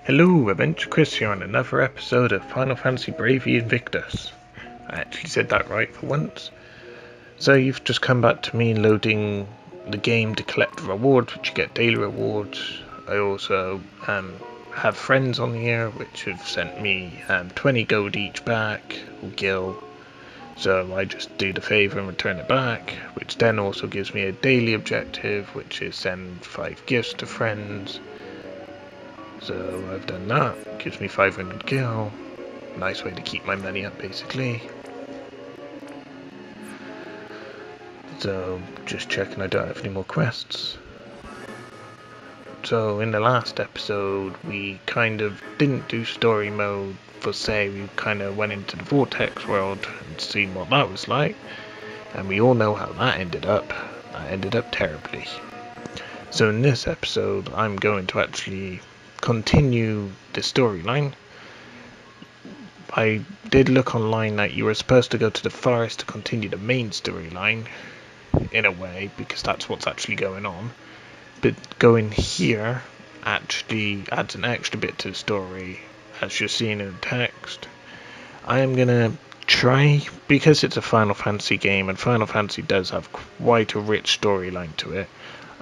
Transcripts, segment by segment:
Hello, Adventure Chris here on another episode of Final Fantasy Bravely Invictus. I actually said that right for once. So you've just come back to me loading the game to collect rewards, which you get daily rewards. I also have friends on here which have sent me 20 gold each back, or gil. So I just do the favour and return it back, which then also gives me a daily objective, which is send 5 gifts to friends. So I've done that, gives me 500 gil, nice way to keep my money up basically. So just checking I don't have any more quests. So in the last episode we kind of didn't do story mode per se, we kind of went into the Vortex world and seen what that was like, and we all know how that ended up. That ended up terribly. So in this episode I'm going to actually continue the storyline. I did look online that you were supposed to go to the forest to continue the main storyline, in a way, because that's what's actually going on. But going here actually adds an extra bit to the story, as you're seeing in the text. I am going to try, because it's a Final Fantasy game, and Final Fantasy does have quite a rich storyline to it,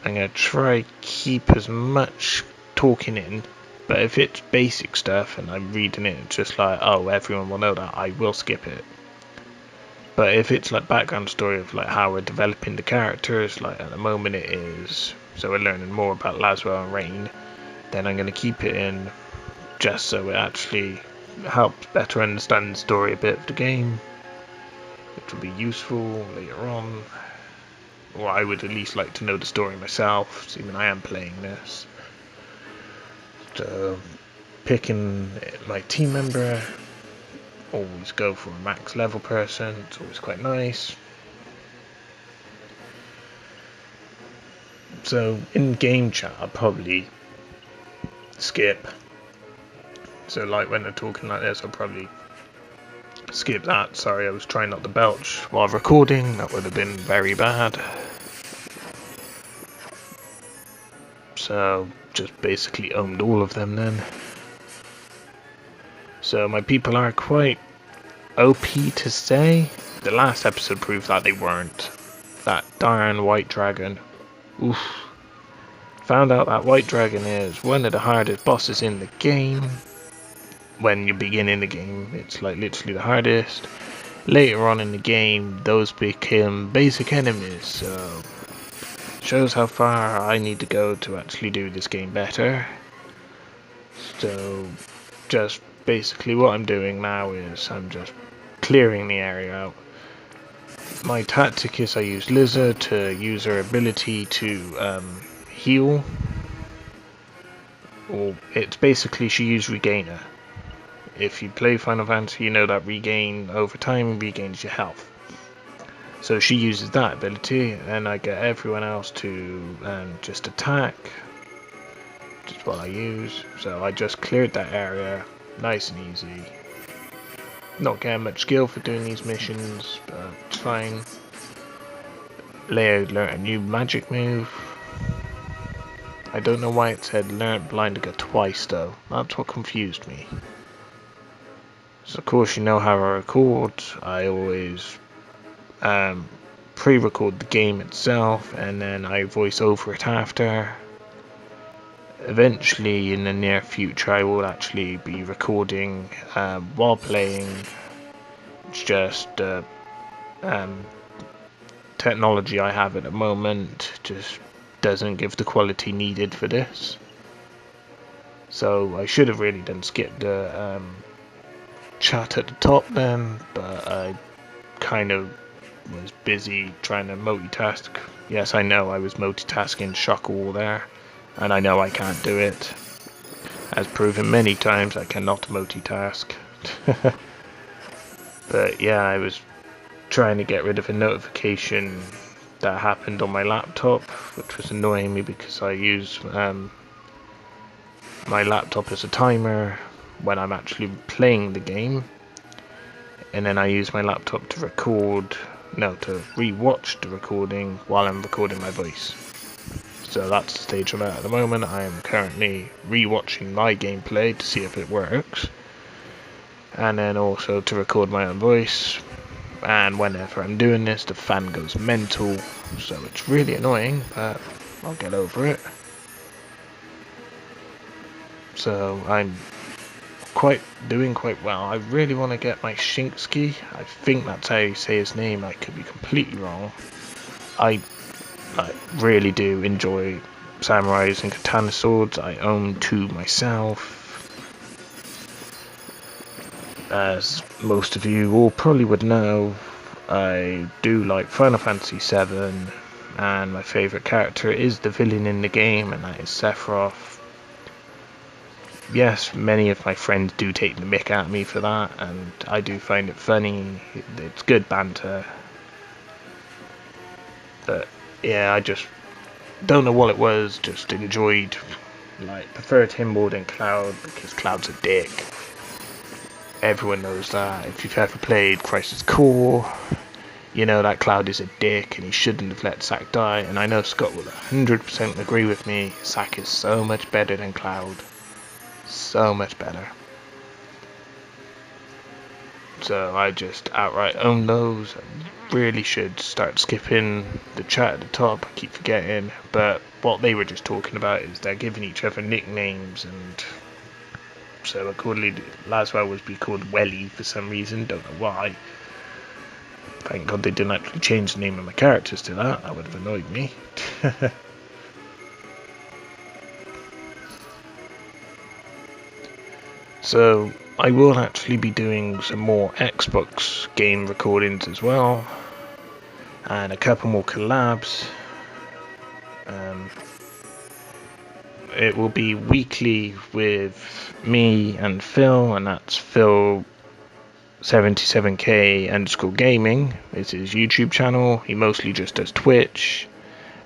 I'm going to try keep as much talking in, but if it's basic stuff and I'm reading it just like, oh, everyone will know that, I will skip it. But if it's like background story of like how we're developing the characters, like at the moment it is, so we're learning more about Laswell and Rain, then I'm going to keep it in just so it actually helps better understand the story a bit of the game, which will be useful later on. Or I would at least like to know the story myself, seeing I am playing this. So, picking my team member, always go for a max level person, it's always quite nice. So, in game chat, I'll probably skip. So, like when they're talking like this, I'll probably skip that. Sorry, I was trying not to belch while recording, that would have been very bad. So, just basically owned all of them then. So my people are quite OP to say. The last episode proved that they weren't. That darn white dragon. Oof. Found out that white dragon is one of the hardest bosses in the game. When you begin in the game, it's like literally the hardest. Later on in the game, those become basic enemies, so shows how far I need to go to actually do this game better. So just basically what I'm doing now is I'm just clearing the area out. My tactic is I use Lizard to use her ability to heal. Or it's basically she used Regainer. If you play Final Fantasy, you know that regain over time regains your health. So she uses that ability, and I get everyone else to just attack, which is what I use. So I just cleared that area, nice and easy. Not getting much skill for doing these missions, but it's fine. Leo learnt a new magic move. I don't know why it said learnt Blindiger twice though, that's what confused me. So of course you know how I record, I always pre-record the game itself and then I voice over it after. Eventually in the near future I will actually be recording while playing. It's just technology I have at the moment just doesn't give the quality needed for this. So I should have really done skip the chat at the top then, but I kind of was busy trying to multitask. Yes, I know I was multitasking shock all there, and I know I can't do it. As proven many times, I cannot multitask. But yeah, I was trying to get rid of a notification that happened on my laptop, which was annoying me because I use my laptop as a timer when I'm actually playing the game, and then I use my laptop to to re-watch the recording while I'm recording my voice. So that's the stage I'm at the moment. I am currently rewatching my gameplay to see if it works, and then also to record my own voice. And whenever I'm doing this, the fan goes mental, so it's really annoying, but I'll get over it. So I'm doing quite well. I really want to get my Shinsky. I think that's how you say his name. I could be completely wrong. I really do enjoy samurais and katana swords. I own 2 myself. As most of you all probably would know, I do like Final Fantasy VII, and my favourite character is the villain in the game, and that is Sephiroth. Yes, many of my friends do take the mick at me for that, and I do find it funny. It's good banter. But yeah, I just don't know what it was, just enjoyed, preferred him more than Cloud, because Cloud's a dick. Everyone knows that. If you've ever played Crisis Core, you know that Cloud is a dick and he shouldn't have let Zack die. And I know Scott will 100% agree with me. Zack is so much better than Cloud. So much better. So I just outright own those. I really should start skipping the chat at the top. I keep forgetting. But what they were just talking about is they're giving each other nicknames, and so accordingly Laswell was be called Welly for some reason, don't know why. Thank God they didn't actually change the name of my characters to that. That would have annoyed me. So I will actually be doing some more Xbox game recordings as well, and a couple more collabs. It will be weekly with me and Phil, and that's Phil 77k_gaming is his YouTube channel. He mostly just does Twitch,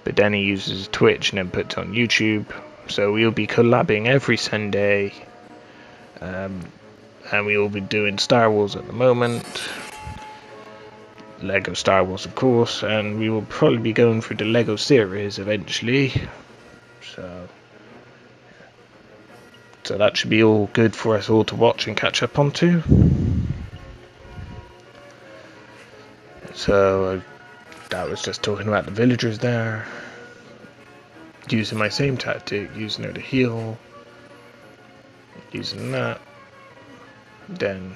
but then he uses Twitch and then puts on YouTube. So we'll be collabing every Sunday, and we will be doing Star Wars at the moment, Lego Star Wars of course, and we will probably be going through the Lego series eventually. So that should be all good for us all to watch and catch up onto. So that was just talking about the villagers there, using my same tactic, using her to heal, using that, then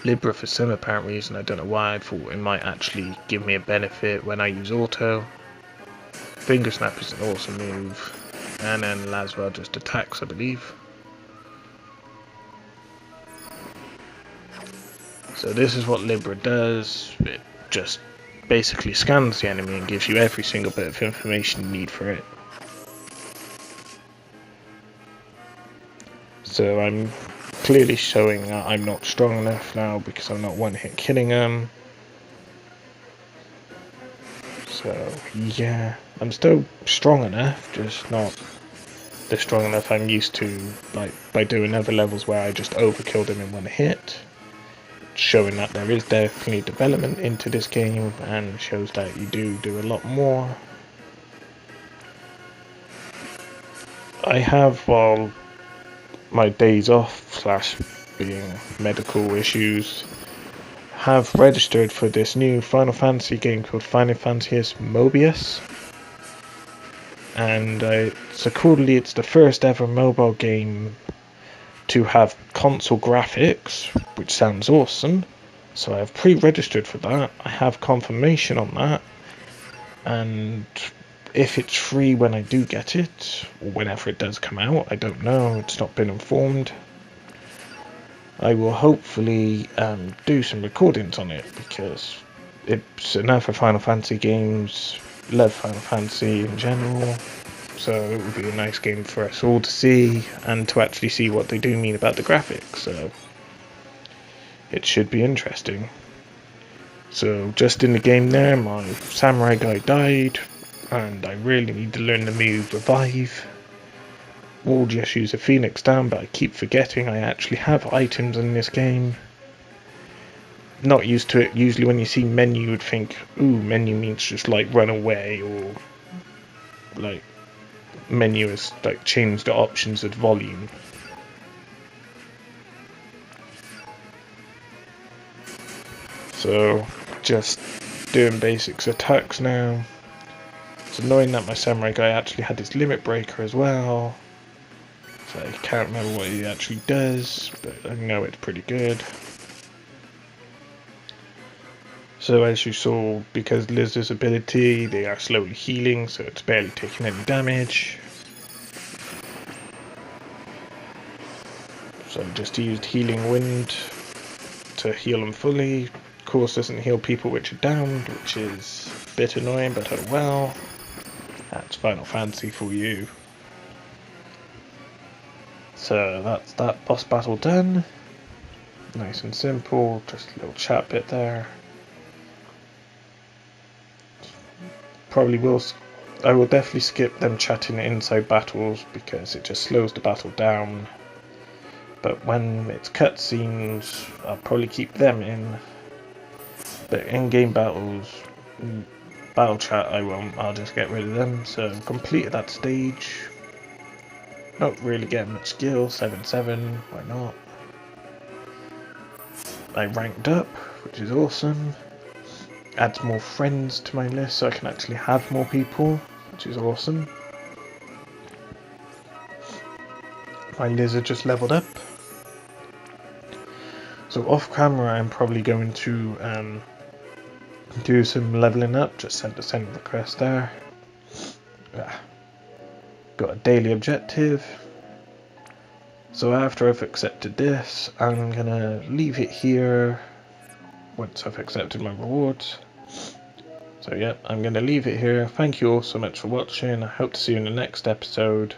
Libra for some apparent reason, I don't know why. I thought it might actually give me a benefit when I use auto. Finger Snap is an awesome move, and then Laswell just attacks, I believe. So this is what Libra does. It just basically scans the enemy and gives you every single bit of information you need for it. So I'm clearly showing that I'm not strong enough now because I'm not one-hit killing them. So yeah, I'm still strong enough, just not the strong enough I'm used to, like by doing other levels where I just overkill them in one hit. Showing that there is definitely development into this game, and shows that you do a lot more. I have, while my days off / being medical issues, have registered for this new Final Fantasy game called FFENXIUS Mobius, and accordingly it's the first ever mobile game to have console graphics, which sounds awesome. So I have pre-registered for that. I have confirmation on that, and if it's free when I do get it, or whenever it does come out, I don't know, it's not been informed, I will hopefully do some recordings on it, because it's enough for Final Fantasy games, love Final Fantasy in general. So it would be a nice game for us all to see, and to actually see what they do mean about the graphics, so it should be interesting. So just in the game there, my samurai guy died, and I really need to learn the move Revive. We'll just use a Phoenix down, but I keep forgetting I actually have items in this game. Not used to it. Usually when you see menu you would think, ooh, menu means just like run away or like menu is like change the options at volume. So just doing basics attacks now. It's annoying that my samurai guy actually had his limit breaker as well. So I can't remember what he actually does, but I know it's pretty good. So as you saw, because Liz's ability, they are slowly healing, so it's barely taking any damage. So just used Healing Wind to heal them fully. Of course doesn't heal people which are downed, which is a bit annoying, but oh well. That's Final Fantasy for you. So that's that boss battle done. Nice and simple, just a little chat bit there. I will definitely skip them chatting inside battles because it just slows the battle down. But when it's cutscenes, I'll probably keep them in. But in-game battles, battle chat I won't, I'll just get rid of them. So I've completed that stage. Not really getting much skill, 7-7, why not? I ranked up, which is awesome. Adds more friends to my list so I can actually have more people, which is awesome. My lizard just leveled up. So off camera I'm probably going to do some leveling up, just sent a send request there. Got a daily objective. So after I've accepted this, I'm gonna leave it here once I've accepted my rewards. So yeah, I'm gonna leave it here. Thank you all so much for watching. I hope to see you in the next episode.